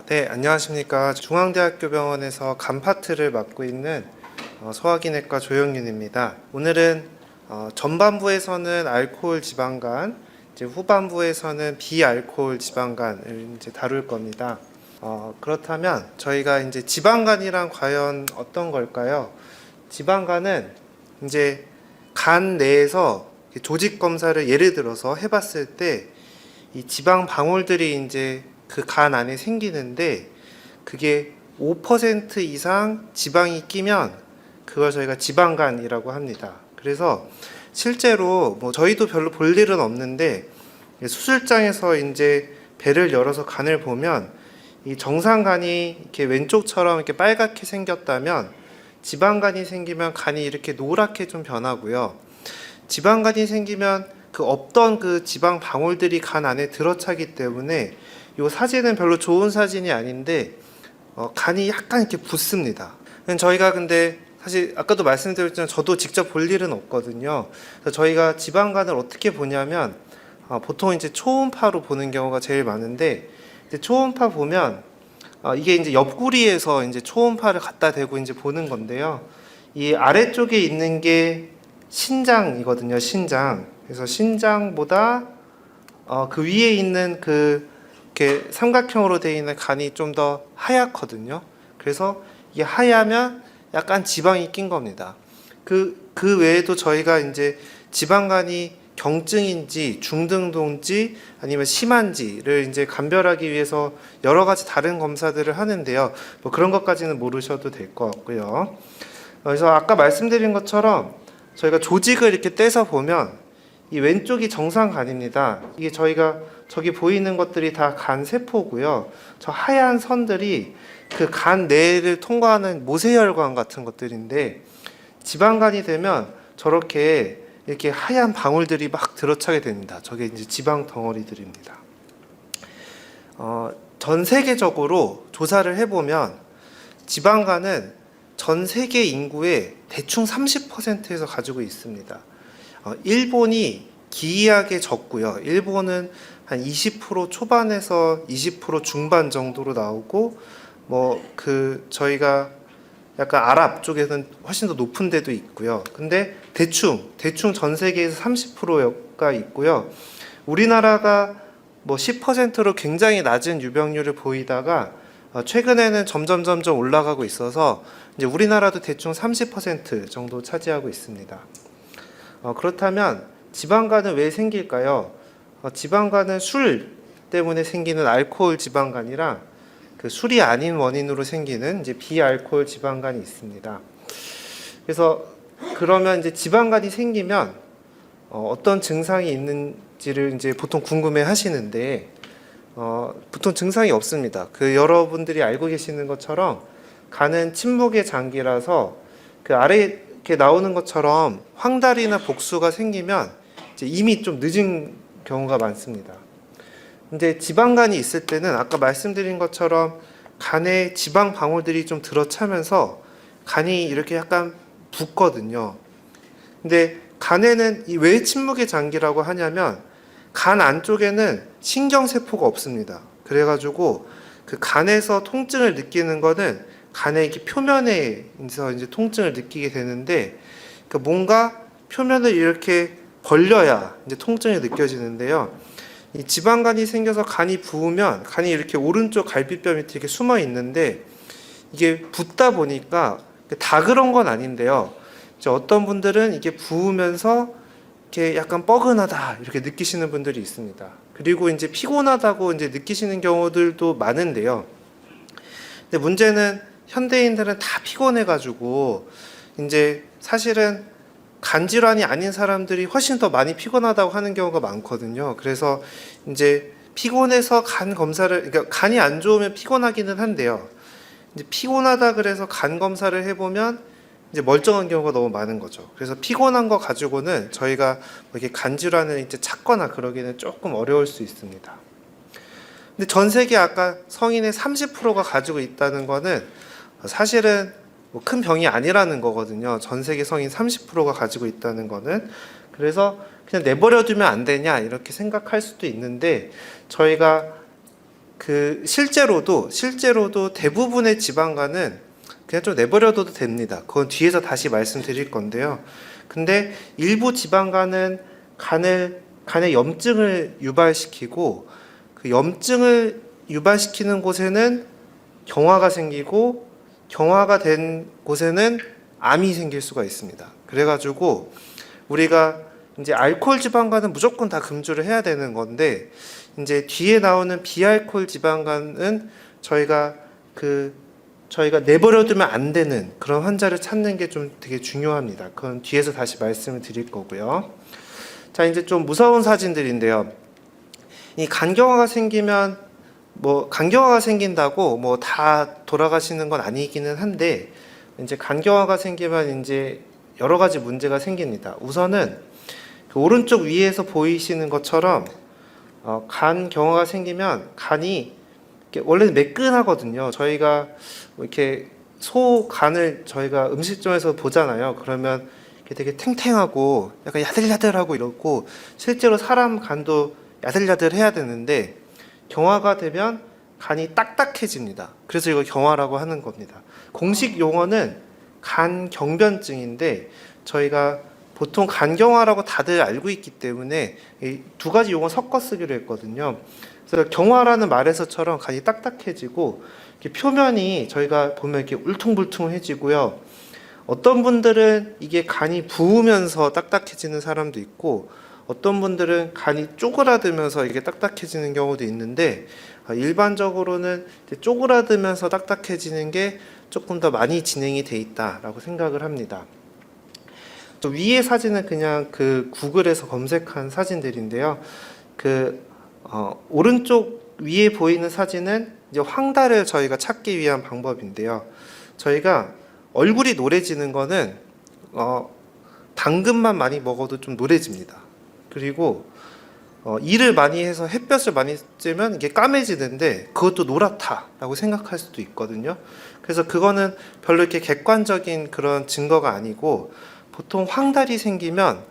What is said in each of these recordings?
네, 안녕하십니까. 중앙대학교 병원에서 간 파트를 맡고 있는 소화기내과 조영윤입니다. 오늘은 전반부에서는 알코올 지방간, 이제 후반부에서는 비알코올 지방간을 이제 다룰 겁니다. 그렇다면 저희가 이제 지방간이란 과연 어떤 걸까요? 지방간은 이제 간 내에서 조직 검사를 예를 들어서 해봤을 때 이 지방 방울들이 이제 그 간 안에 생기는데 그게 5% 이상 지방이 끼면 그걸 저희가 지방간이라고 합니다. 그래서 실제로 뭐 저희도 별로 볼 일은 없는데 수술장에서 이제 배를 열어서 간을 보면 이 정상간이 이렇게 왼쪽처럼 이렇게 빨갛게 생겼다면 지방간이 생기면 간이 이렇게 노랗게 좀 변하고요. 지방간이 생기면 그 없던 그 지방 방울들이 간 안에 들어차기 때문에 이 사진은 별로 좋은 사진이 아닌데 간이 약간 이렇게 붓습니다. 저희가 근데 사실 아까도 말씀드렸지만 저도 직접 볼 일은 없거든요. 그래서 저희가 지방간을 어떻게 보냐면 보통 이제 초음파로 보는 경우가 제일 많은데 이제 초음파 보면 이게 이제 옆구리에서 이제 초음파를 갖다 대고 이제 보는 건데요. 이 아래쪽에 있는 게 신장이거든요. 신장. 그래서 신장보다 그 위에 있는 그 이렇게 삼각형으로 되어 있는 간이 좀 더 하얗거든요. 그래서 이게 하얗면 약간 지방이 낀 겁니다. 그 외에도 저희가 이제 지방간이 경증인지 중등도인지 아니면 심한지를 이제 감별하기 위해서 여러 가지 다른 검사들을 하는데요. 뭐 그런 것까지는 모르셔도 될 것 같고요. 그래서 아까 말씀드린 것처럼 저희가 조직을 이렇게 떼서 보면 이 왼쪽이 정상간입니다. 이게 저희가 저기 보이는 것들이 다 간 세포고요. 저 하얀 선들이 그 간 내를 통과하는 모세혈관 같은 것들인데 지방간이 되면 저렇게 이렇게 하얀 방울들이 막 들어차게 됩니다. 저게 이제 지방 덩어리들입니다. 전 세계적으로 조사를 해보면 지방간은 전 세계 인구의 대충 30%에서 가지고 있습니다. 일본이 기이하게 적고요. 일본은 한 20% 초반에서 20% 중반 정도로 나오고 저희가 약간 아랍 쪽에서는 훨씬 더 높은 데도 있고요. 근데 대충 전 세계에서 30%가 있고요. 우리나라가 10%로 굉장히 낮은 유병률을 보이다가 최근에는 점점 올라가고 있어서 이제 우리나라도 대충 30% 정도 차지하고 있습니다. 그렇다면 지방간은 왜 생길까요? 지방간은 술 때문에 생기는 알코올 지방간이랑 그 술이 아닌 원인으로 생기는 이제 비알코올 지방간이 있습니다. 그래서 그러면 이제 지방간이 생기면 어떤 증상이 있는지를 이제 보통 궁금해 하시는데 보통 증상이 없습니다. 여러분들이 알고 계시는 것처럼 간은 침묵의 장기라서 그 아래 이렇게 나오는 것처럼 황달이나 복수가 생기면 이제 이미 좀 늦은 경우가 많습니다. 근데 지방간이 있을 때는 아까 말씀드린 것처럼 간에 지방 방울들이 좀 들어차면서 간이 이렇게 약간 붓거든요. 근데 간에는 왜 침묵의 장기라고 하냐면 간 안쪽에는 신경세포가 없습니다. 그래가지고 그 간에서 통증을 느끼는 거는 간의 이렇게 표면에서 이제 통증을 느끼게 되는데 뭔가 표면을 이렇게 벌려야 이제 통증이 느껴지는데요. 이 지방간이 생겨서 간이 부으면 간이 이렇게 오른쪽 갈비뼈 밑에 이렇게 숨어 있는데 이게 붓다 보니까 다 그런 건 아닌데요. 이제 어떤 분들은 이게 부으면서 이렇게 약간 뻐근하다 이렇게 느끼시는 분들이 있습니다. 그리고 이제 피곤하다고 이제 느끼시는 경우들도 많은데요. 근데 문제는 현대인들은 다 피곤해가지고 이제 사실은 간 질환이 아닌 사람들이 훨씬 더 많이 피곤하다고 하는 경우가 많거든요. 그래서 이제 피곤해서 그러니까 간이 안 좋으면 피곤하기는 한데요. 이제 피곤하다 그래서 간 검사를 해보면 이제 멀쩡한 경우가 너무 많은 거죠. 그래서 피곤한 거 가지고는 저희가 이렇게 간 질환을 이제 찾거나 그러기는 조금 어려울 수 있습니다. 근데 전 세계 아까 성인의 30%가 가지고 있다는 거는 사실은 큰 병이 아니라는 거거든요. 전 세계 성인 30%가 가지고 있다는 거는. 그래서 그냥 내버려 두면 안 되냐 이렇게 생각할 수도 있는데 저희가 그 실제로도 대부분의 지방간은 그냥 좀 내버려둬도 됩니다. 그건 뒤에서 다시 말씀드릴 건데요. 근데 일부 지방간은 간에 염증을 유발시키고, 그 염증을 유발시키는 곳에는 경화가 생기고, 경화가 된 곳에는 암이 생길 수가 있습니다. 그래가지고 우리가 이제 알코올 지방간은 무조건 다 금주를 해야 되는 건데, 이제 뒤에 나오는 비알코올 지방간은 저희가 내버려두면 안 되는 그런 환자를 찾는 게 좀 되게 중요합니다. 그건 뒤에서 다시 말씀을 드릴 거고요. 자, 이제 좀 무서운 사진들인데요. 이 간경화가 생기면 간경화가 생긴다고 다 돌아가시는 건 아니기는 한데, 이제 간경화가 생기면 이제 여러 가지 문제가 생깁니다. 우선은 그 오른쪽 위에서 보이시는 것처럼 간경화가 생기면 간이 원래는 매끈하거든요. 저희가 이렇게 소 간을 저희가 음식점에서 보잖아요. 그러면 되게 탱탱하고 약간 야들야들하고 이렇고, 실제로 사람 간도 야들야들해야 되는데 경화가 되면 간이 딱딱해집니다. 그래서 이걸 경화라고 하는 겁니다. 공식 용어는 간경변증인데 저희가 보통 간경화라고 다들 알고 있기 때문에 이 두 가지 용어 섞어 쓰기로 했거든요. 그래서 경화라는 말에서처럼 간이 딱딱해지고, 이렇게 표면이 저희가 보면 이렇게 울퉁불퉁해지고요. 어떤 분들은 이게 간이 부으면서 딱딱해지는 사람도 있고, 어떤 분들은 간이 쪼그라들면서 이게 딱딱해지는 경우도 있는데, 일반적으로는 쪼그라들면서 딱딱해지는 게 조금 더 많이 진행이 돼 있다라고 생각을 합니다. 또 위의 사진은 그냥 그 구글에서 검색한 사진들인데요. 오른쪽 위에 보이는 사진은 이제 황달을 저희가 찾기 위한 방법인데요. 저희가 얼굴이 노래지는 거는 당근만 많이 먹어도 좀 노래집니다. 그리고 일을 많이 해서 햇볕을 많이 쬐면 이게 까매지는데 그것도 노랗다라고 생각할 수도 있거든요. 그래서 그거는 별로 이렇게 객관적인 그런 증거가 아니고, 보통 황달이 생기면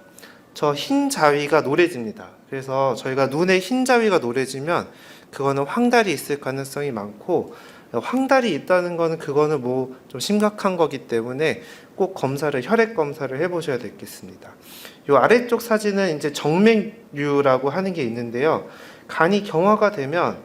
저 흰 자위가 노래집니다. 그래서 저희가 눈에 흰 자위가 노래지면 그거는 황달이 있을 가능성이 많고, 황달이 있다는 거는 그거는 좀 심각한 거기 때문에 꼭 혈액 검사를 해보셔야 되겠습니다. 이 아래쪽 사진은 이제 정맥류라고 하는 게 있는데요. 간이 경화가 되면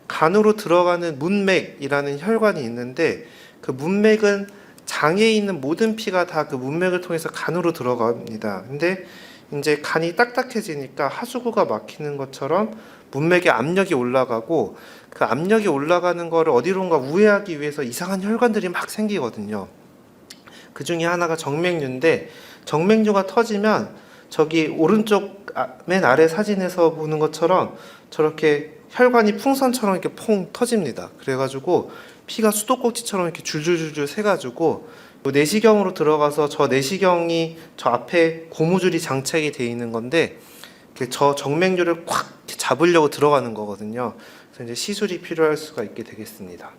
간으로 들어가는 문맥이라는 혈관이 있는데, 그 문맥은 장에 있는 모든 피가 다 그 문맥을 통해서 간으로 들어갑니다. 근데 이제 간이 딱딱해지니까 하수구가 막히는 것처럼 문맥에 압력이 올라가고, 그 압력이 올라가는 거를 어디론가 우회하기 위해서 이상한 혈관들이 막 생기거든요. 그 중에 하나가 정맥류인데, 정맥류가 터지면 저기 오른쪽 맨 아래 사진에서 보는 것처럼 저렇게 혈관이 풍선처럼 이렇게 퐁 터집니다. 그래가지고 피가 수도꼭지처럼 이렇게 줄줄줄줄 새가지고 내시경으로 들어가서 저 내시경이 저 앞에 고무줄이 장착이 돼 있는 건데, 저 정맥류를 콱 잡으려고 들어가는 거거든요. 그래서 이제 시술이 필요할 수가 있게 되겠습니다.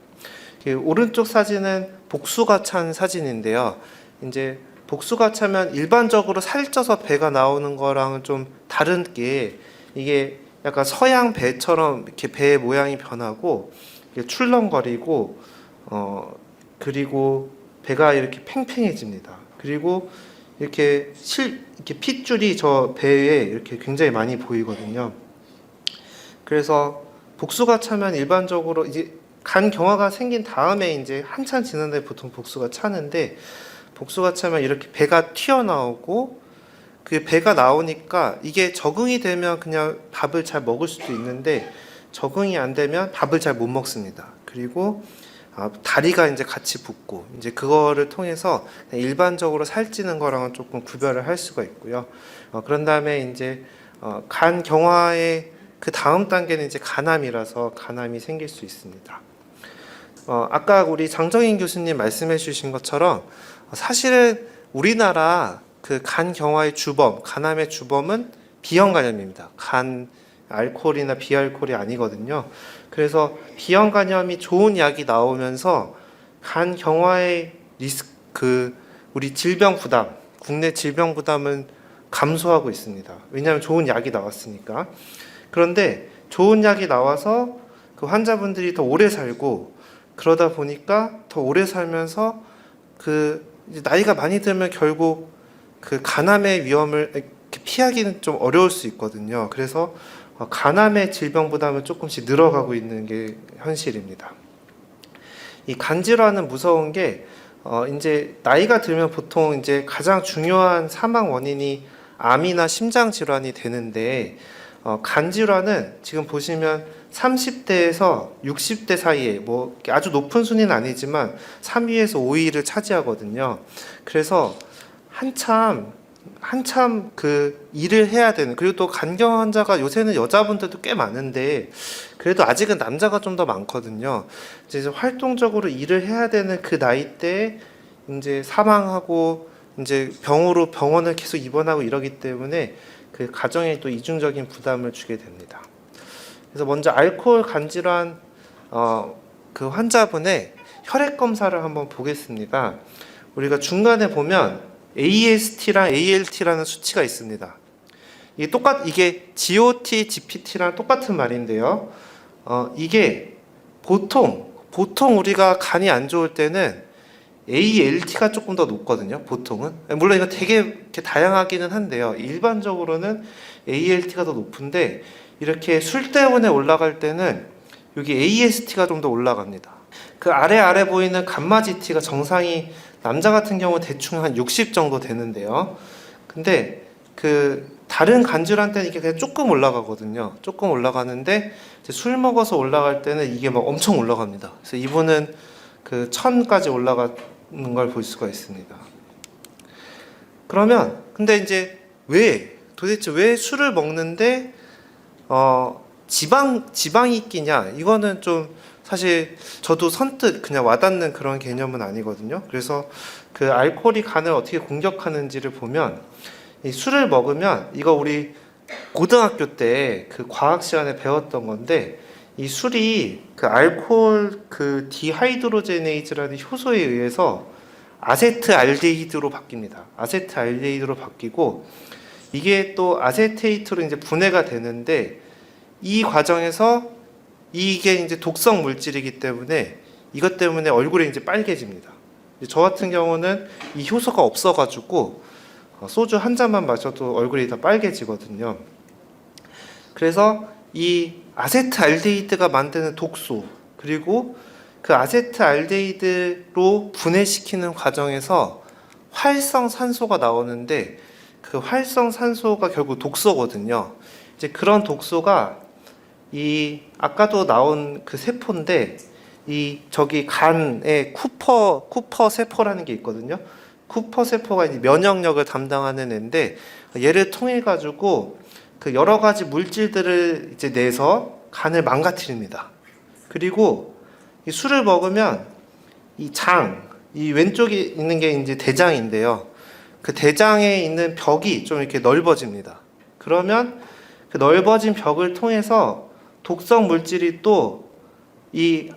오른쪽 사진은 복수가 찬 사진인데요. 이제 복수가 차면 일반적으로 살쪄서 배가 나오는 거랑은 좀 다른 게, 이게 약간 서양 배처럼 이렇게 배 모양이 변하고 출렁거리고, 그리고 배가 이렇게 팽팽해집니다. 그리고 이렇게 핏줄이 저 배에 이렇게 굉장히 많이 보이거든요. 그래서 복수가 차면 일반적으로 이제 간 경화가 생긴 다음에 이제 한참 지난 다음에 보통 복수가 차는데, 복수가 차면 이렇게 배가 튀어나오고, 그 배가 나오니까 이게 적응이 되면 그냥 밥을 잘 먹을 수도 있는데, 적응이 안 되면 밥을 잘 못 먹습니다. 그리고 다리가 이제 같이 붓고, 이제 그거를 통해서 일반적으로 살찌는 거랑은 조금 구별을 할 수가 있고요. 그런 다음에 이제 간 경화의 그 다음 단계는 이제 간암이라서 간암이 생길 수 있습니다. 아까 우리 장정인 교수님 말씀해 주신 것처럼 사실은 우리나라 그 간 경화의 주범, 간암의 주범은 비형 간염입니다. 간 알코올이나 비알코올이 아니거든요. 그래서 비형 간염이 좋은 약이 나오면서 간 경화의 우리 질병 부담, 국내 질병 부담은 감소하고 있습니다. 왜냐하면 좋은 약이 나왔으니까. 그런데 좋은 약이 나와서 그 환자분들이 더 오래 살고 그러다 보니까 더 오래 살면서 그 이제 나이가 많이 들면 결국 그 간암의 위험을 이렇게 피하기는 좀 어려울 수 있거든요. 그래서 간암의 질병 부담은 조금씩 늘어가고 있는 게 현실입니다. 이 간 질환은 무서운 게 이제 나이가 들면 보통 이제 가장 중요한 사망 원인이 암이나 심장 질환이 되는데 간 질환은 지금 보시면 30대에서 60대 사이에 뭐 아주 높은 순위는 아니지만 3위에서 5위를 차지하거든요. 그래서 한참 그 일을 해야 되는, 그리고 또 간경 환자가 요새는 여자분들도 꽤 많은데 그래도 아직은 남자가 좀 더 많거든요. 이제 활동적으로 일을 해야 되는 그 나이 때 이제 사망하고 이제 병원을 계속 입원하고 이러기 때문에 그 가정에 또 이중적인 부담을 주게 됩니다. 그래서 먼저 알코올 간질환 그 환자분의 혈액 검사를 한번 보겠습니다. 우리가 중간에 보면 AST랑 ALT라는 수치가 있습니다. 이게 GOT, GPT랑 똑같은 말인데요. 이게 보통 우리가 간이 안 좋을 때는 ALT가 조금 더 높거든요. 보통은. 물론 이거 되게 이렇게 다양하기는 한데요. 일반적으로는 ALT가 더 높은데 이렇게 술 때문에 올라갈 때는 여기 AST가 좀 더 올라갑니다. 그 아래 보이는 감마 GT가 정상이 남자 같은 경우 대충 한 60 정도 되는데요. 근데 그 다른 간질환 때는 이게 그냥 조금 올라가거든요. 조금 올라가는데 이제 술 먹어서 올라갈 때는 이게 막 엄청 올라갑니다. 그래서 이분은 그 1000까지 올라가는 걸 볼 수가 있습니다. 그러면 근데 이제 도대체 왜 술을 먹는데 지방이 끼냐? 이거는 좀 사실 저도 선뜻 그냥 와닿는 그런 개념은 아니거든요. 그래서 그 알코올이 간을 어떻게 공격하는지를 보면 이 술을 먹으면, 이거 우리 고등학교 때 그 과학 시간에 배웠던 건데, 이 술이 그 알코올 그 디하이드로제네이즈라는 효소에 의해서 아세트알데히드로 바뀝니다. 아세트알데히드로 바뀌고 이게 또 아세테이트로 이제 분해가 되는데, 이 과정에서 이게 이제 독성 물질이기 때문에 이것 때문에 얼굴이 이제 빨개집니다. 저 같은 경우는 이 효소가 없어가지고 소주 한 잔만 마셔도 얼굴이 다 빨개지거든요. 그래서 이 아세트알데히드가 만드는 독소, 그리고 그 아세트알데히드로 분해시키는 과정에서 활성산소가 나오는데 그 활성산소가 결국 독소거든요. 이제 그런 독소가 이 아까도 나온 그 세포인데 저기 간에 쿠퍼 세포라는 게 있거든요. 쿠퍼 세포가 이제 면역력을 담당하는 애인데 얘를 통해 가지고 그 여러 가지 물질들을 이제 내서 간을 망가뜨립니다. 그리고 이 술을 먹으면 이 왼쪽에 있는 게 이제 대장인데요. 그 대장에 있는 벽이 좀 이렇게 넓어집니다. 그러면 그 넓어진 벽을 통해서 독성 물질이 또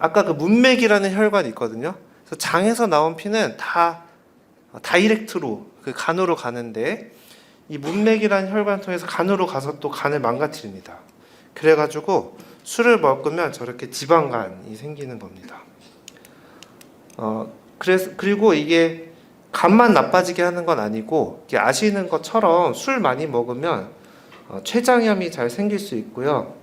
아까 그 문맥이라는 혈관이 있거든요. 그래서 장에서 나온 피는 다 다이렉트로 그 간으로 가는데 이 문맥이라는 혈관을 통해서 간으로 가서 또 간을 망가뜨립니다. 그래가지고 술을 먹으면 저렇게 지방간이 생기는 겁니다. 그리고 이게 간만 나빠지게 하는 건 아니고, 아시는 것처럼 술 많이 먹으면 췌장염이 잘 생길 수 있고요.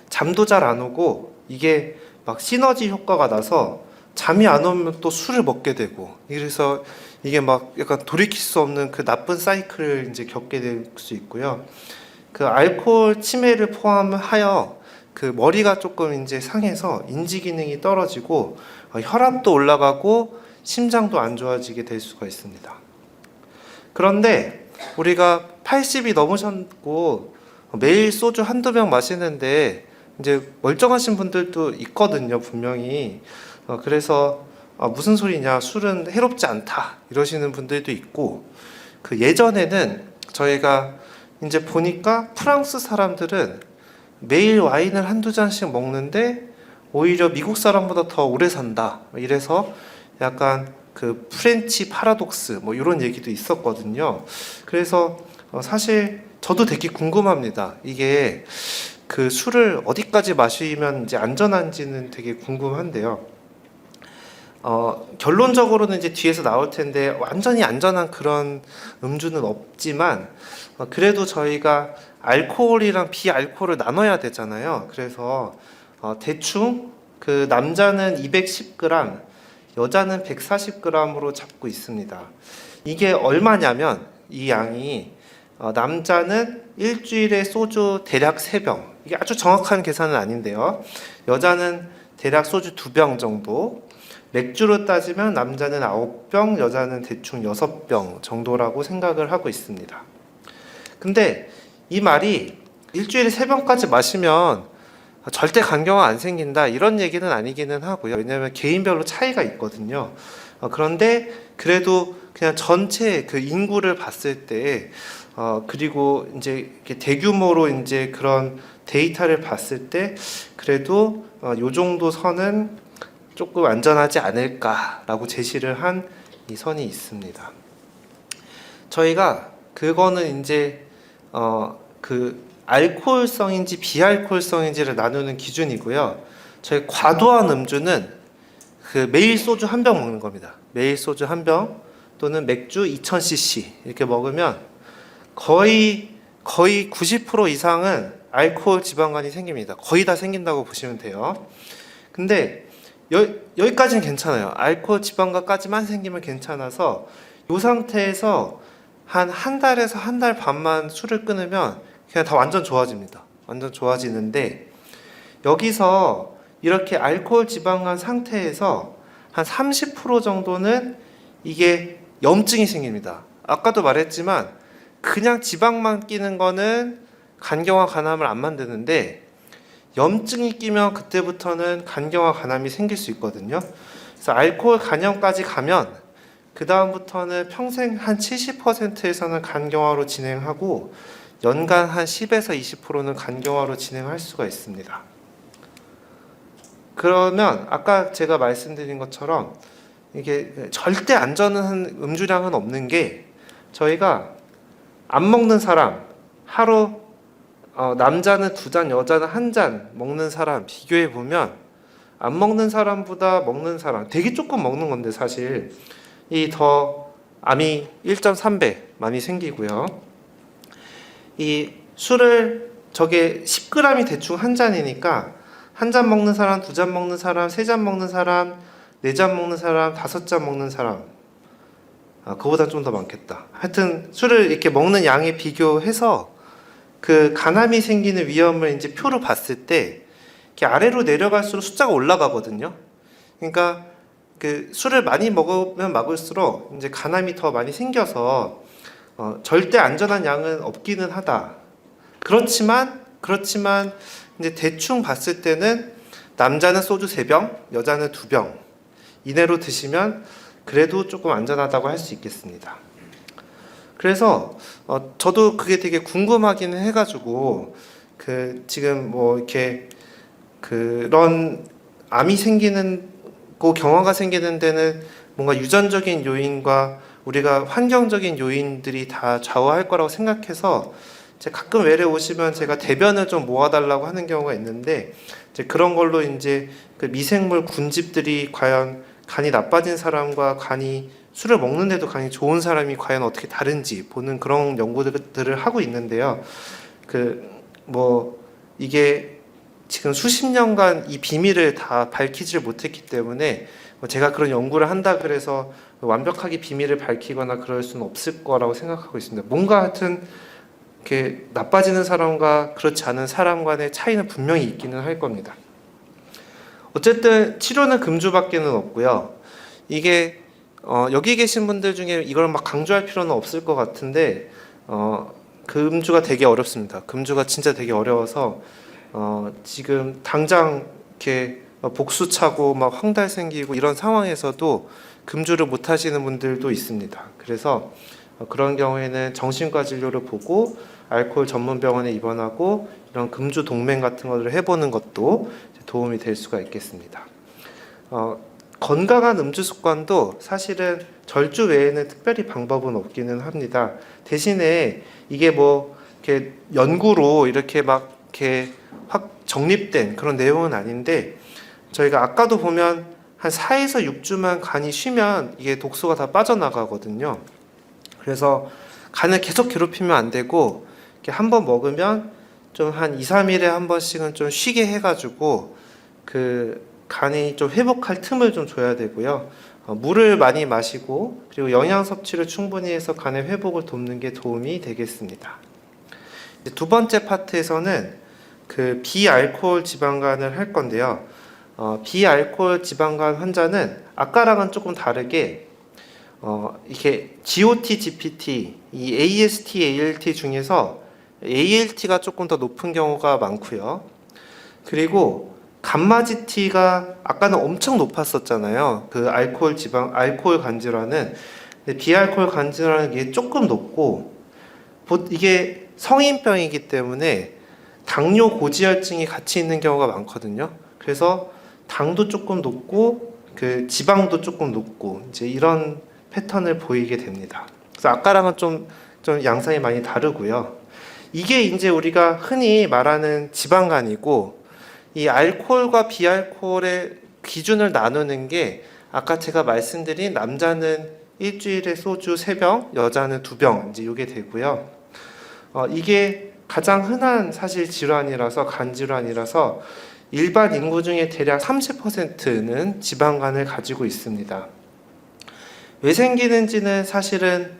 잠도 잘 안 오고, 이게 막 시너지 효과가 나서 잠이 안 오면 또 술을 먹게 되고, 그래서 이게 막 약간 돌이킬 수 없는 그 나쁜 사이클을 이제 겪게 될 수 있고요. 그 알코올 치매를 포함하여 그 머리가 조금 이제 상해서 인지 기능이 떨어지고 혈압도 올라가고 심장도 안 좋아지게 될 수가 있습니다. 그런데 우리가 80이 넘으셨고 매일 소주 한두 병 마시는데 이제 멀쩡하신 분들도 있거든요, 분명히. 그래서 무슨 소리냐, 술은 해롭지 않다 이러시는 분들도 있고, 그 예전에는 저희가 이제 보니까 프랑스 사람들은 매일 와인을 한두 잔씩 먹는데 오히려 미국 사람보다 더 오래 산다, 이래서 약간 그 프렌치 파라독스 뭐 이런 얘기도 있었거든요. 그래서 사실 저도 되게 궁금합니다. 이게 그 술을 어디까지 마시면 이제 안전한지는 되게 궁금한데요. 결론적으로는 이제 뒤에서 나올 텐데 완전히 안전한 그런 음주는 없지만 그래도 저희가 알코올이랑 비알코올을 나눠야 되잖아요. 그래서 대충 그 남자는 210g, 여자는 140g으로 잡고 있습니다. 이게 얼마냐면 이 양이 남자는 일주일에 소주 대략 3병, 이게 아주 정확한 계산은 아닌데요. 여자는 대략 소주 2병 정도, 맥주로 따지면 남자는 9병, 여자는 대충 6병 정도라고 생각을 하고 있습니다. 근데 이 말이 일주일에 3병까지 마시면 절대 간경화 안 생긴다 이런 얘기는 아니기는 하고요. 왜냐하면 개인별로 차이가 있거든요. 그런데 그래도 그냥 전체 그 인구를 봤을 때 그리고 이제 대규모로 이제 그런 데이터를 봤을 때 그래도 요 정도 선은 조금 안전하지 않을까라고 제시를 한 이 선이 있습니다. 저희가 그거는 이제 그 알코올성인지 비알코올성인지를 나누는 기준이고요. 저희 과도한 음주는 그 매일 소주 1병 먹는 겁니다. 매일 소주 1병 또는 맥주 2000cc 이렇게 먹으면 거의 90% 이상은 알코올 지방간이 생깁니다. 거의 다 생긴다고 보시면 돼요. 근데 여기까지는 괜찮아요. 알코올 지방간까지만 생기면 괜찮아서 이 상태에서 한 달에서 한 달 반만 술을 끊으면 그냥 다 완전 좋아집니다. 완전 좋아지는데 여기서 이렇게 알코올 지방간 상태에서 한 30% 정도는 이게 염증이 생깁니다. 아까도 말했지만 그냥 지방만 끼는 거는 간경화 간암을 안 만드는데 염증이 끼면 그때부터는 간경화 간암이 생길 수 있거든요. 그래서 알코올 간염까지 가면 그 다음부터는 평생 한 70%에서는 간경화로 진행하고 연간 한 10에서 20%는 간경화로 진행할 수가 있습니다. 그러면 아까 제가 말씀드린 것처럼 이게 절대 안전한 음주량은 없는 게 저희가 안 먹는 사람 하루 남자는 2잔, 여자는 1잔 먹는 사람 비교해 보면 안 먹는 사람보다 먹는 사람 되게 조금 먹는 건데 사실 이 더 암이 1.3배 많이 생기고요. 이 술을 저게 10g이 대충 한 잔이니까 한 잔 먹는 사람, 2잔 먹는 사람, 3잔 먹는 사람, 4잔 먹는 사람, 5잔 먹는 사람 그거보다 좀 더 많겠다. 하여튼 술을 이렇게 먹는 양에 비교해서 그 간암이 생기는 위험을 이제 표로 봤을 때 이렇게 아래로 내려갈수록 숫자가 올라가거든요. 그러니까 그 술을 많이 먹으면 먹을수록 이제 간암이 더 많이 생겨서 절대 안전한 양은 없기는 하다. 그렇지만 이제 대충 봤을 때는 남자는 소주 3병, 여자는 2병 이내로 드시면 그래도 조금 안전하다고 할 수 있겠습니다. 그래서 저도 그게 되게 궁금하기는 해가지고 그 지금 뭐 이렇게 그런 암이 생기는 고 경화가 생기는 데는 뭔가 유전적인 요인과 우리가 환경적인 요인들이 다 좌우할 거라고 생각해서 제가 가끔 외래 오시면 제가 대변을 좀 모아달라고 하는 경우가 있는데 이제 그런 걸로 이제 그 미생물 군집들이 과연 간이 나빠진 사람과 간이 술을 먹는데도 간이 좋은 사람이 과연 어떻게 다른지 보는 그런 연구들을 하고 있는데요. 이게 지금 수십 년간 이 비밀을 다 밝히지를 못했기 때문에 제가 그런 연구를 한다 그래서 완벽하게 비밀을 밝히거나 그럴 수는 없을 거라고 생각하고 있습니다. 뭔가 하여튼 이렇게 나빠지는 사람과 그렇지 않은 사람 간의 차이는 분명히 있기는 할 겁니다. 어쨌든 치료는 금주밖에는 없고요. 이게 여기 계신 분들 중에 이걸 막 강조할 필요는 없을 것 같은데 금주가 되게 어렵습니다. 금주가 진짜 되게 어려워서 지금 당장 이렇게 복수 차고 막 황달 생기고 이런 상황에서도 금주를 못 하시는 분들도 있습니다. 그래서 그런 경우에는 정신과 진료를 보고 알코올 전문 병원에 입원하고 이런 금주 동맹 같은 것을 해보는 것도 도움이 될 수가 있겠습니다. 건강한 음주 습관도 사실은 절주 외에는 특별히 방법은 없기는 합니다. 대신에 이게 뭐 이렇게 연구로 이렇게 막 이렇게 확 정립된 그런 내용은 아닌데 저희가 아까도 보면 한 4에서 6주만 간이 쉬면 이게 독소가 다 빠져나가거든요. 그래서 간을 계속 괴롭히면 안 되고 이렇게 한 번 먹으면 좀 한 2, 3일에 한 번씩은 좀 쉬게 해가지고 그 간이 좀 회복할 틈을 좀 줘야 되고요. 물을 많이 마시고 그리고 영양 섭취를 충분히 해서 간의 회복을 돕는 게 도움이 되겠습니다. 두 번째 파트에서는 그 비알코올 지방간을 할 건데요. 비알코올 지방간 환자는 아까랑은 조금 다르게 이렇게 GOT, GPT, 이 AST, ALT 중에서 ALT가 조금 더 높은 경우가 많고요. 그리고 감마-GT가 아까는 엄청 높았었잖아요. 그 알코올 간질환은. 근데 비알코올 간질환은 이게 조금 높고 이게 성인병이기 때문에 당뇨 고지혈증이 같이 있는 경우가 많거든요. 그래서 당도 조금 높고 그 지방도 조금 높고 이제 이런 패턴을 보이게 됩니다. 그래서 아까랑은 좀 양상이 많이 다르고요. 이게 이제 우리가 흔히 말하는 지방간이고 이 알코올과 비알코올의 기준을 나누는 게 아까 제가 말씀드린 남자는 일주일에 소주 3병, 여자는 2병 이제 이게 되고요. 이게 가장 흔한 사실 질환이라서 간 질환이라서 일반 인구 중에 대략 30%는 지방간을 가지고 있습니다. 왜 생기는지는 사실은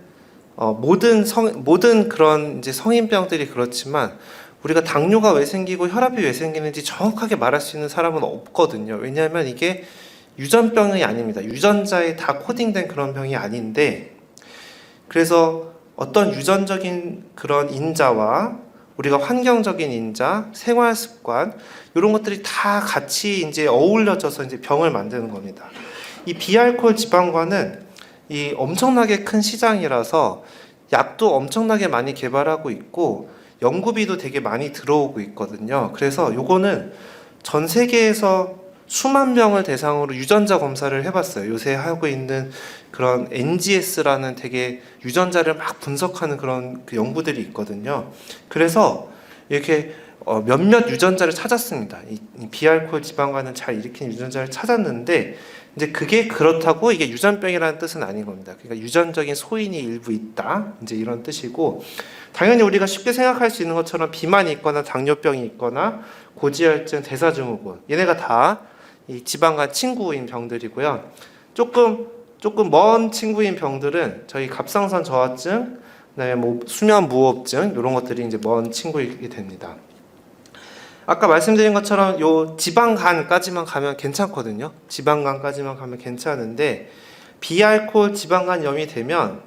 모든 그런 이제 성인병들이 그렇지만 우리가 당뇨가 왜 생기고 혈압이 왜 생기는지 정확하게 말할 수 있는 사람은 없거든요. 왜냐하면 이게 유전병이 아닙니다. 유전자에 다 코딩된 그런 병이 아닌데 그래서 어떤 유전적인 그런 인자와 우리가 환경적인 인자, 생활 습관 이런 것들이 다 같이 이제 어울려져서 이제 병을 만드는 겁니다. 이 비알코올 지방간은 이 엄청나게 큰 시장이라서 약도 엄청나게 많이 개발하고 있고 연구비도 되게 많이 들어오고 있거든요. 그래서 요거는 전 세계에서 수만 명을 대상으로 유전자 검사를 해봤어요. 요새 하고 있는 그런 NGS라는 되게 유전자를 막 분석하는 그런 그 연구들이 있거든요. 그래서 이렇게 몇몇 유전자를 찾았습니다. 이 비알코올 지방간을 잘 일으키는 유전자를 찾았는데 이제 그게 그렇다고 이게 유전병이라는 뜻은 아닌 겁니다. 그러니까 유전적인 소인이 일부 있다. 이제 이런 뜻이고 당연히 우리가 쉽게 생각할 수 있는 것처럼 비만이 있거나 당뇨병이 있거나 고지혈증, 대사증후군 얘네가 다 이 지방간 친구인 병들이고요. 조금 먼 친구인 병들은 저희 갑상선 저하증, 그다음에 뭐 수면 무호흡증 이런 것들이 이제 먼 친구이게 됩니다. 아까 말씀드린 것처럼 요 지방간까지만 가면 괜찮거든요. 지방간까지만 가면 괜찮은데 비알코올 지방간염이 되면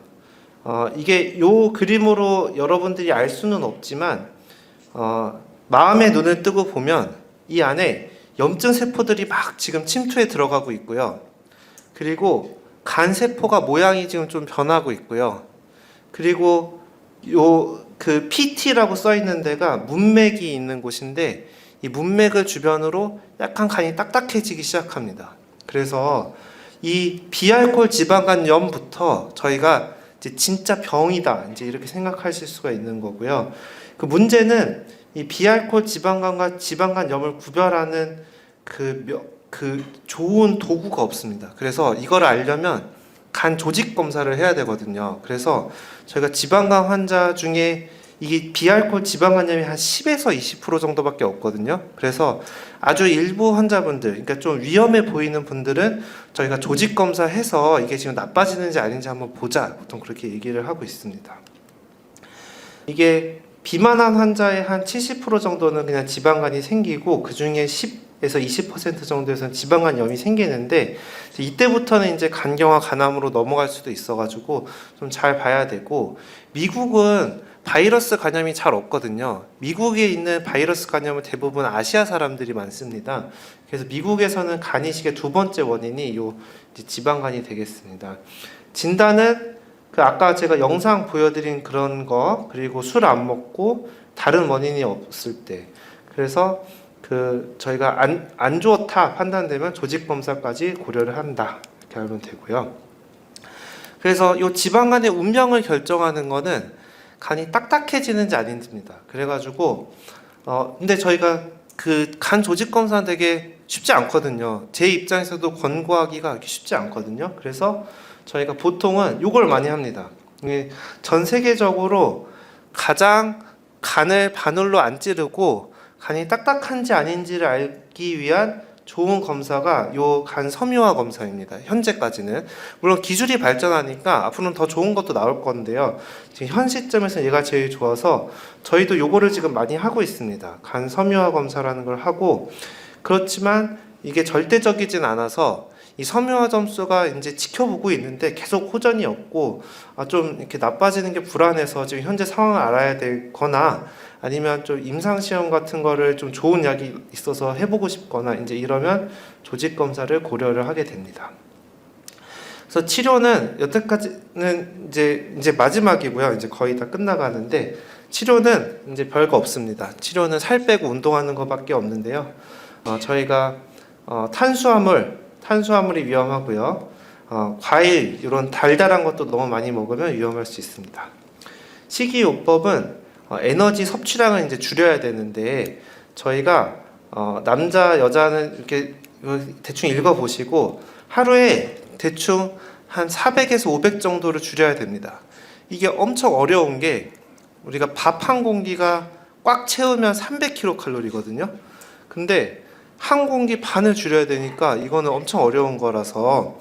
이게 요 그림으로 여러분들이 알 수는 없지만 마음의 눈을 뜨고 보면 이 안에 염증 세포들이 막 지금 침투해 들어가고 있고요. 그리고 간 세포가 모양이 지금 좀 변하고 있고요. 그리고 요 그 PT라고 써 있는 데가 문맥이 있는 곳인데 이 문맥을 주변으로 약간 간이 딱딱해지기 시작합니다. 그래서 이 비알코올 지방간염부터 저희가 이제 진짜 병이다 이제 이렇게 생각하실 수가 있는 거고요. 그 문제는 이 비알코올 지방간과 지방간염을 구별하는 그 좋은 도구가 없습니다. 그래서 이걸 알려면 간 조직 검사를 해야 되거든요. 그래서 저희가 지방간 환자 중에 이게 비알코올 지방간염이 한 10에서 20% 정도밖에 없거든요. 그래서 아주 일부 환자분들, 그러니까 좀 위험해 보이는 분들은 저희가 조직 검사해서 이게 지금 나빠지는지 아닌지 한번 보자. 보통 그렇게 얘기를 하고 있습니다. 이게 비만한 환자의 한 70% 정도는 그냥 지방간이 생기고 그 중에 10에서 20% 정도에서는 지방간염이 생기는데 이때부터는 이제 간경화 간암으로 넘어갈 수도 있어가지고 좀 잘 봐야 되고 미국은 바이러스 간염이 잘 없거든요. 미국에 있는 바이러스 간염은 대부분 아시아 사람들이 많습니다. 그래서 미국에서는 간 이식의 두 번째 원인이 요 지방간이 되겠습니다. 진단은 그 아까 제가 영상 보여드린 그런 거 그리고 술 안 먹고 다른 원인이 없을 때 그래서 그 저희가 안 좋다 판단되면 조직 검사까지 고려를 한다 이렇게 알면 되고요. 그래서 이 지방간의 운명을 결정하는 거는 간이 딱딱해지는지 아닌지입니다. 그래가지고 근데 저희가 그 간 조직 검사는 되게 쉽지 않거든요. 제 입장에서도 권고하기가 그렇게 쉽지 않거든요. 그래서 저희가 보통은 이걸 많이 합니다. 이게 전 세계적으로 가장 간을 바늘로 안 찌르고 간이 딱딱한지 아닌지를 알기 위한 좋은 검사가 요 간 섬유화 검사입니다. 현재까지는 물론 기술이 발전하니까 앞으로는 더 좋은 것도 나올 건데요. 지금 현 시점에서 얘가 제일 좋아서 저희도 요거를 지금 많이 하고 있습니다. 간 섬유화 검사라는 걸 하고, 그렇지만 이게 절대적이진 않아서 이 섬유화 점수가 이제 지켜보고 있는데 계속 호전이 없고 좀 이렇게 나빠지는 게 불안해서 지금 현재 상황을 알아야 되거나 아니면 좀 임상시험 같은 거를 좀 좋은 약이 있어서 해보고 싶거나 이제 이러면 조직 검사를 고려를 하게 됩니다. 그래서 치료는 여태까지는 이제 마지막이고요. 이제 거의 다 끝나가는데 치료는 이제 별거 없습니다. 치료는 살 빼고 운동하는 것밖에 없는데요. 저희가 탄수화물이 위험하고요. 과일 이런 달달한 것도 너무 많이 먹으면 위험할 수 있습니다. 식이요법은 에너지 섭취량을 이제 줄여야 되는데 저희가 남자 여자는 이렇게 대충 읽어 보시고 하루에 대충 한 400에서 500 정도를 줄여야 됩니다. 이게 엄청 어려운 게 우리가 밥 한 공기가 꽉 채우면 300kcal거든요. 근데 한 공기 반을 줄여야 되니까 이거는 엄청 어려운 거라서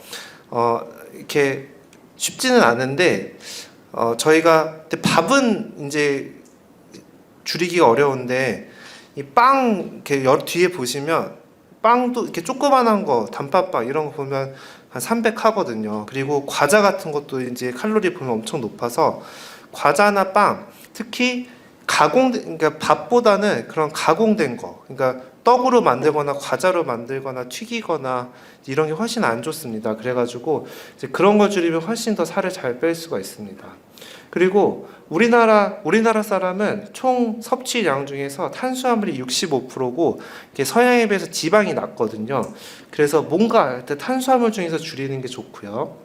이렇게 쉽지는 않은데 저희가 밥은 이제 줄이기가 어려운데 이 빵 이렇게 뒤에 보시면 빵도 이렇게 조그만한 거 단팥빵 이런 거 보면 한 300 하거든요. 그리고 과자 같은 것도 이제 칼로리 보면 엄청 높아서 과자나 빵 특히 그러니까 밥보다는 그런 가공된 거, 그러니까 떡으로 만들거나 과자로 만들거나 튀기거나 이런 게 훨씬 안 좋습니다. 그래가지고 이제 그런 걸 줄이면 훨씬 더 살을 잘 뺄 수가 있습니다. 그리고 우리나라 사람은 총 섭취량 중에서 탄수화물이 65%고 서양에 비해서 지방이 낮거든요. 그래서 뭔가 탄수화물 중에서 줄이는 게 좋고요.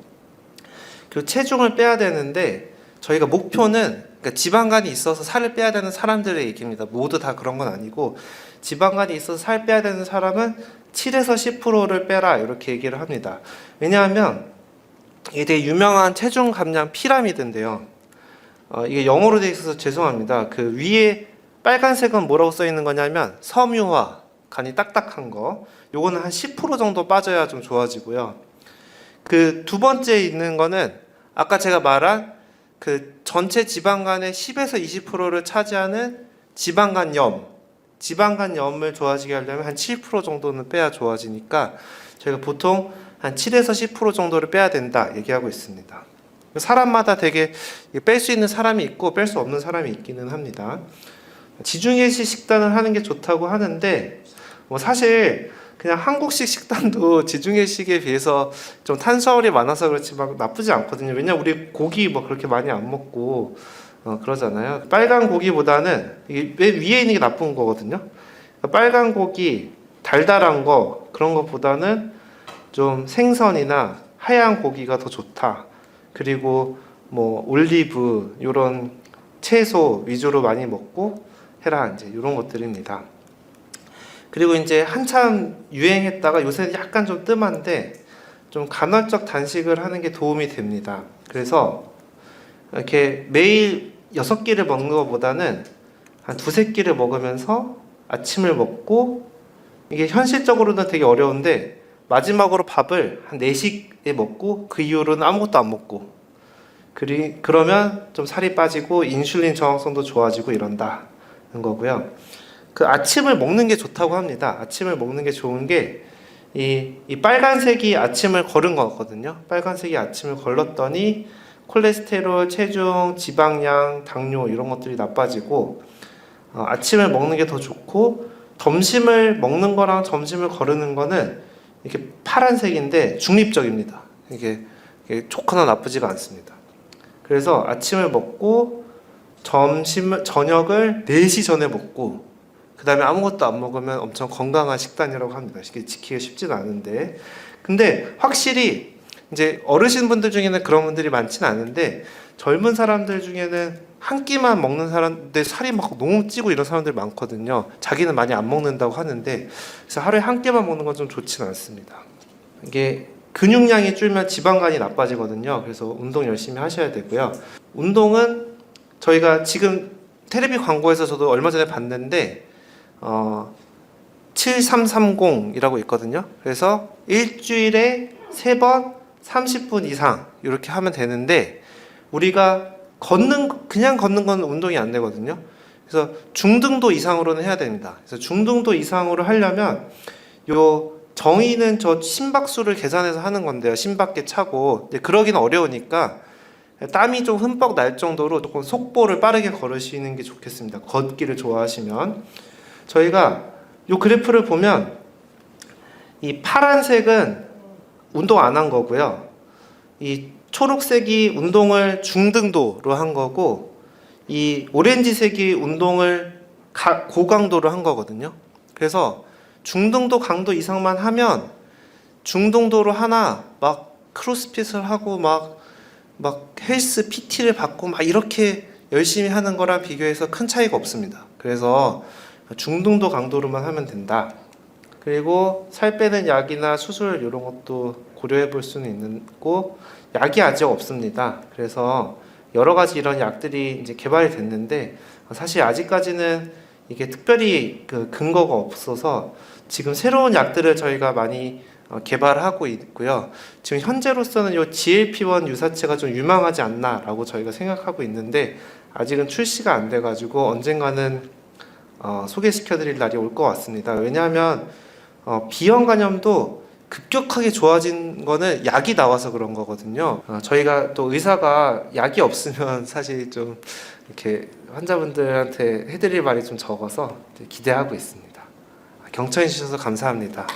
그리고 체중을 빼야 되는데 저희가 목표는 그러니까 지방간이 있어서 살을 빼야 되는 사람들의 얘기입니다. 모두 다 그런 건 아니고 지방간이 있어서 살 빼야 되는 사람은 7에서 10%를 빼라 이렇게 얘기를 합니다. 왜냐하면 이게 되게 유명한 체중 감량 피라미드인데요. 이게 영어로 되어 있어서 죄송합니다. 그 위에 빨간색은 뭐라고 써 있는 거냐면 섬유화, 간이 딱딱한 거. 요거는 한 10% 정도 빠져야 좀 좋아지고요. 그 두 번째 있는 거는 아까 제가 말한 그 전체 지방간의 10에서 20%를 차지하는 지방간염을 좋아지게 하려면 한 7% 정도는 빼야 좋아지니까 저희가 보통 한 7에서 10% 정도를 빼야 된다 얘기하고 있습니다. 사람마다 되게 뺄 수 있는 사람이 있고 뺄 수 없는 사람이 있기는 합니다. 지중해식 식단을 하는 게 좋다고 하는데 뭐 사실 그냥 한국식 식단도 지중해식에 비해서 좀 탄수화물이 많아서 그렇지 막 나쁘지 않거든요. 왜냐면 우리 고기 뭐 그렇게 많이 안 먹고 그러잖아요. 빨간 고기보다는 이게 위에 있는 게 나쁜 거거든요. 빨간 고기, 달달한 거 그런 것보다는 좀 생선이나 하얀 고기가 더 좋다. 그리고 뭐 올리브 이런 채소 위주로 많이 먹고 해라 이제 이런 것들입니다. 그리고 이제 한참 유행했다가 요새는 약간 좀 뜸한데 좀 간헐적 단식을 하는 게 도움이 됩니다. 그래서 이렇게 매일 6끼를 먹는 것보다는 한 2-3끼를 먹으면서 아침을 먹고 이게 현실적으로는 되게 어려운데 마지막으로 밥을 한 4식에 먹고 그 이후로는 아무것도 안 먹고 그러면 좀 살이 빠지고 인슐린 저항성도 좋아지고 이런다는 거고요. 그 아침을 먹는 게 좋다고 합니다. 아침을 먹는 게 좋은 게 이 빨간색이 아침을 걸은 거거든요. 빨간색이 아침을 걸렀더니 콜레스테롤, 체중, 지방량, 당뇨 이런 것들이 나빠지고 아침을 먹는 게 더 좋고 점심을 먹는 거랑 점심을 거르는 거는 이렇게 파란색인데 중립적입니다. 이게 좋거나 나쁘지가 않습니다. 그래서 아침을 먹고 저녁을 4시 전에 먹고 그 다음에 아무것도 안 먹으면 엄청 건강한 식단이라고 합니다. 이게 지키기가 쉽지는 않은데 근데 확실히 이제 어르신분들 중에는 그런 분들이 많지는 않은데 젊은 사람들 중에는 한 끼만 먹는 사람인데 살이 막 너무 찌고 이런 사람들 많거든요. 자기는 많이 안 먹는다고 하는데, 그래서 하루에 한 끼만 먹는 건 좀 좋지는 않습니다. 이게 근육량이 줄면 지방간이 나빠지거든요. 그래서 운동 열심히 하셔야 되고요. 운동은 저희가 지금 테레비 광고에서 저도 얼마 전에 봤는데 7330이라고 있거든요. 그래서 일주일에 3번 30분 이상 이렇게 하면 되는데, 우리가 그냥 걷는 건 운동이 안 되거든요. 그래서 중등도 이상으로는 해야 됩니다. 그래서 중등도 이상으로 하려면 요 정의는 저 심박수를 계산해서 하는 건데요. 심박계 차고. 그러기는 어려우니까 땀이 좀 흠뻑 날 정도로 조금 속보를 빠르게 걸으시는 게 좋겠습니다. 걷기를 좋아하시면. 저희가 요 그래프를 보면 이 파란색은 운동 안 한 거고요. 이 초록색이 운동을 중등도로 한 거고, 이 오렌지색이 운동을 고강도로 한 거거든요. 그래서 중등도 강도 이상만 하면 중등도로 하나 막 크로스핏을 하고 막 헬스 PT를 받고 막 이렇게 열심히 하는 거랑 비교해서 큰 차이가 없습니다. 그래서 중등도 강도로만 하면 된다. 그리고 살 빼는 약이나 수술 이런 것도 고려해 볼 수는 있고, 약이 아직 없습니다. 그래서 여러 가지 이런 약들이 이제 개발이 됐는데, 사실 아직까지는 이게 특별히 그 근거가 없어서 지금 새로운 약들을 저희가 많이 개발하고 있고요. 지금 현재로서는 이 GLP-1 유사체가 좀 유망하지 않나라고 저희가 생각하고 있는데, 아직은 출시가 안 돼가지고 언젠가는 소개시켜드릴 날이 올 것 같습니다. 왜냐하면 비형 간염도 급격하게 좋아진 거는 약이 나와서 그런 거거든요. 저희가 또 의사가 약이 없으면 사실 좀 이렇게 환자분들한테 해드릴 말이 좀 적어서 기대하고 있습니다. 경청해 주셔서 감사합니다.